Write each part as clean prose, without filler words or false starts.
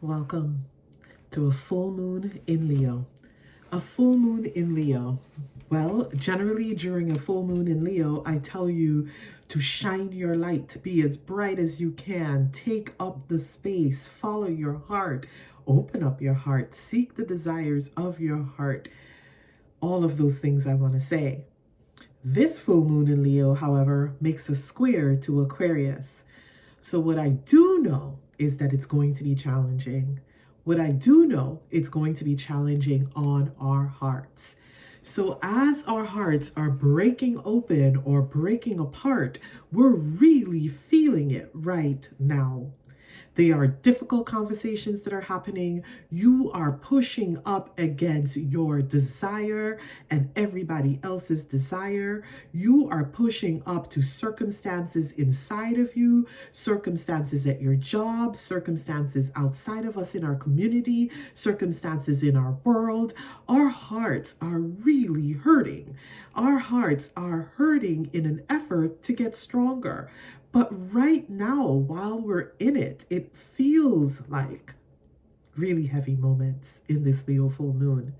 Welcome to a full moon in Leo. A full moon in Leo. Well, generally during a full moon in Leo, I tell you to shine your light, be as bright as you can, take up the space, follow your heart, open up your heart, seek the desires of your heart. All of those things I want to say. This full moon in Leo, however, makes a square to Aquarius. So what I do know is that it's going to be challenging. What I do know, it's going to be challenging on our hearts. So as our hearts are breaking open or breaking apart, we're really feeling it right now. They are difficult conversations that are happening. You are pushing up against your desire and everybody else's desire. You are pushing up to circumstances inside of you, circumstances at your job, circumstances outside of us in our community, circumstances in our world. Our hearts are really hurting. Our hearts are hurting in an effort to get stronger. But right now, while we're in it, it feels like really heavy moments in this Leo full moon.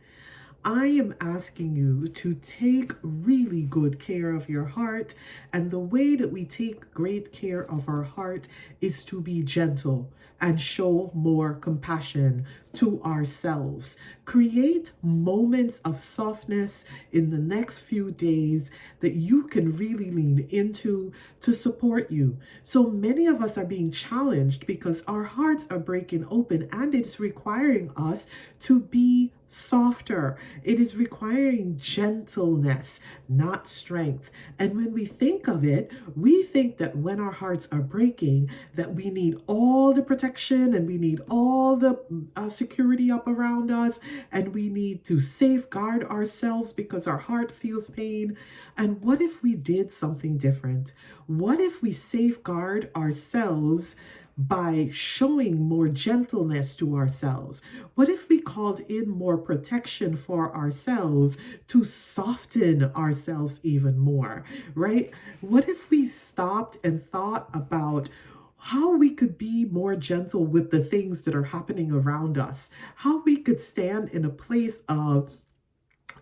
I am asking you to take really good care of your heart. And the way that we take great care of our heart is to be gentle and show more compassion to ourselves. Create moments of softness in the next few days that you can really lean into to support you. So many of us are being challenged because our hearts are breaking open and it's requiring us to be softer. It is requiring gentleness, not strength. And when we think of it, we think that when our hearts are breaking, that we need all the protection and we need all the security up around us and we need to safeguard ourselves because our heart feels pain. And what if we did something different? What if we safeguard ourselves by showing more gentleness to ourselves? What if we called in more protection for ourselves to soften ourselves even more, right? What if we stopped and thought about how we could be more gentle with the things that are happening around us, how we could stand in a place of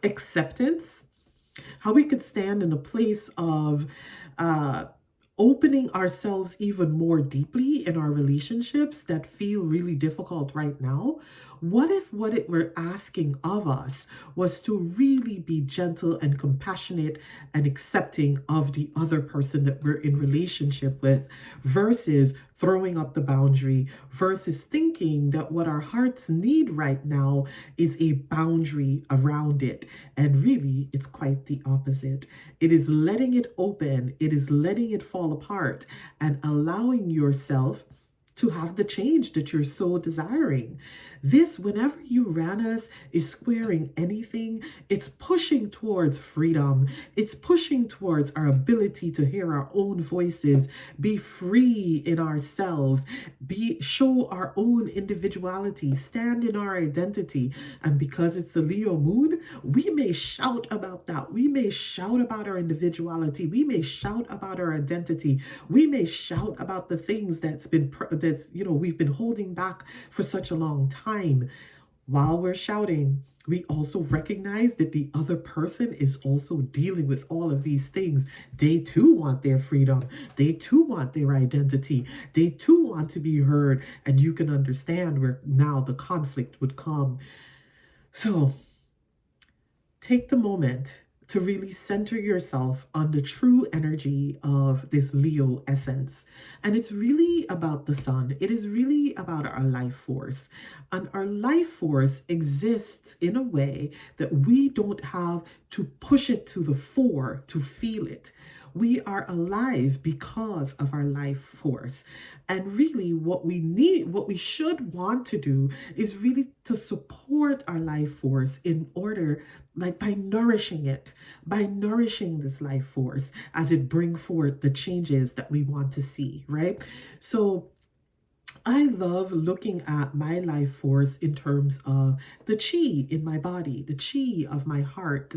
acceptance, how we could stand in a place of opening ourselves even more deeply in our relationships that feel really difficult right now? What if what it were asking of us was to really be gentle and compassionate and accepting of the other person that we're in relationship with versus throwing up the boundary, versus thinking that what our hearts need right now is a boundary around it. And really, it's quite the opposite. It is letting it open, it is letting it fall apart and allowing yourself to have the change that you're so desiring. This, whenever Uranus is squaring anything, it's pushing towards freedom. It's pushing towards our ability to hear our own voices, be free in ourselves, show our own individuality, stand in our identity. And because it's a Leo moon, we may shout about that. We may shout about our individuality. We may shout about our identity. We may shout about the things we've been holding back for such a long time. While we're shouting, we also recognize that the other person is also dealing with all of these things. They too want their freedom. They too want their identity. They too want to be heard. And you can understand where now the conflict would come. So take the moment to really center yourself on the true energy of this Leo essence. And it's really about the sun. It is really about our life force. And our life force exists in a way that we don't have to push it to the fore to feel it. We are alive because of our life force. And really what we should want to do is really to support our life force in order, like by nourishing it, by nourishing this life force as it bring forth the changes that we want to see, right? So I love looking at my life force in terms of the chi in my body, the chi of my heart.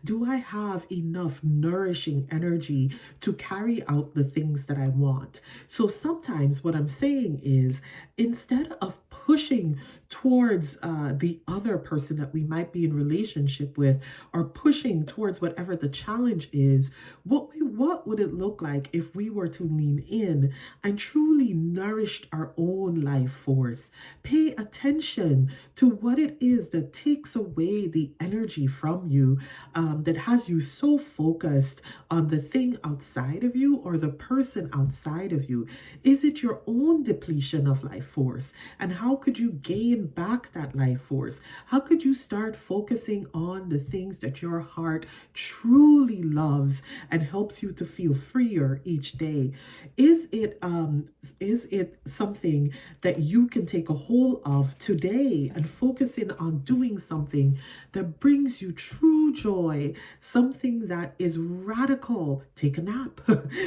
Do I have enough nourishing energy to carry out the things that I want? So sometimes what I'm saying is, instead of pushing towards the other person that we might be in relationship with, or pushing towards whatever the challenge is, what would it look like if we were to lean in and truly nourished our own life force? Pay attention to what it is that takes away the energy from you, that has you so focused on the thing outside of you or the person outside of you. Is it your own depletion of life force? And how could you gain back that life force? How could you start focusing on the things that your heart truly loves and helps you to feel freer each day? Is it something that you can take a hold of today and focus in on doing something that brings you true joy, something that is radical? Take a nap.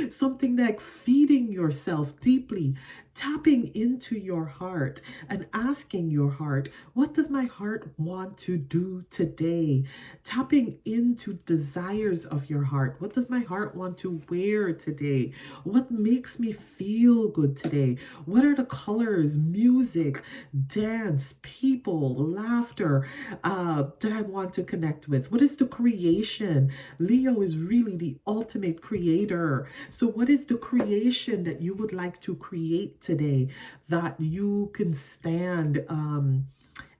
Something like feeding yourself deeply, tapping into your heart and asking your heart, what does my heart want to do today? Tapping into desires of your heart. What does my heart want to wear today? What makes me feel good today? What are the colors, music, dance, people, laughter that I want to connect with? What is the creation? Leo is really the ultimate creator. So what is the creation that you would like to create today that you can stand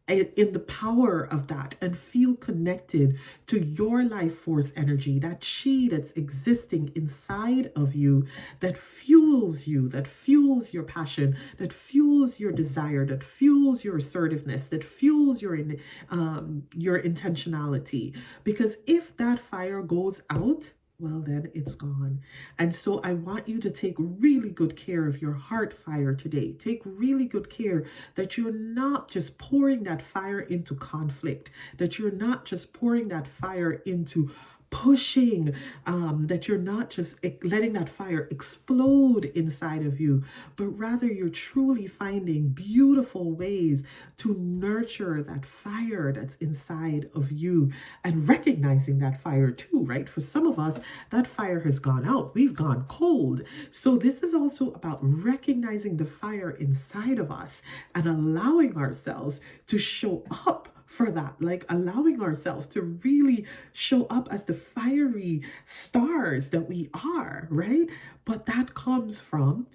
in the power of that and feel connected to your life force energy, that chi that's existing inside of you, that fuels you, that fuels your passion, that fuels your desire, that fuels your assertiveness, that fuels your intentionality? Because if that fire goes out, well, then it's gone. And so I want you to take really good care of your heart fire today. Take really good care that you're not just pouring that fire into conflict, that you're not just pouring that fire into pushing, that you're not just letting that fire explode inside of you, but rather you're truly finding beautiful ways to nurture that fire that's inside of you and recognizing that fire too, right? For some of us, that fire has gone out. We've gone cold. So this is also about recognizing the fire inside of us and allowing ourselves to show up for that, like allowing ourselves to really show up as the fiery stars that we are, right? But that comes from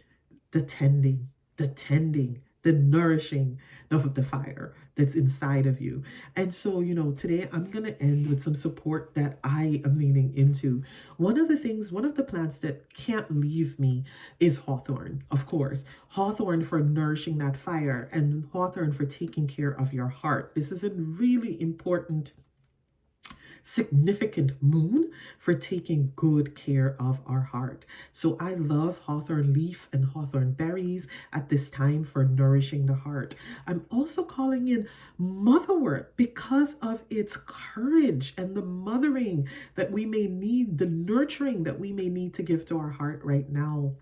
the tending, the nourishing of the fire that's inside of you. And so, today I'm going to end with some support that I am leaning into. One of the plants that can't leave me is hawthorn, of course. Hawthorn for nourishing that fire, and hawthorn for taking care of your heart. This is a really important, significant moon for taking good care of our heart. So I love hawthorn leaf and hawthorn berries at this time for nourishing the heart. I'm also calling in motherwort because of its courage and the mothering that we may need, the nurturing that we may need to give to our heart right now.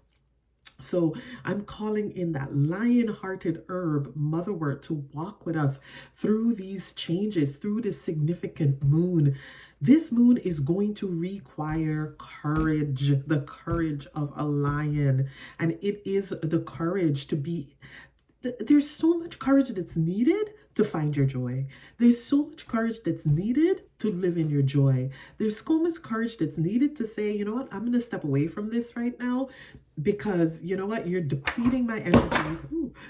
So I'm calling in that lion-hearted herb, motherwort, to walk with us through these changes, through this significant moon. This moon is going to require courage, the courage of a lion. And it is the courage to be... There's so much courage that's needed to find your joy. There's so much courage that's needed to live in your joy. There's so much courage that's needed to say, you know what, I'm going to step away from this right now because, you know what, you're depleting my energy.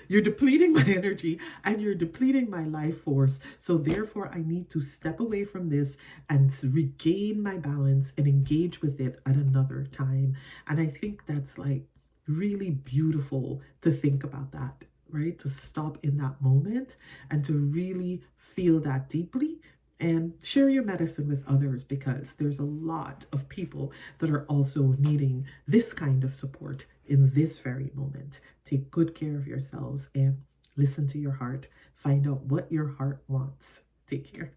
You're depleting my energy and you're depleting my life force. So therefore, I need to step away from this and regain my balance and engage with it at another time. And I think that's like really beautiful to think about that. Right? To stop in that moment and to really feel that deeply and share your medicine with others, because there's a lot of people that are also needing this kind of support in this very moment. Take good care of yourselves and listen to your heart. Find out what your heart wants. Take care.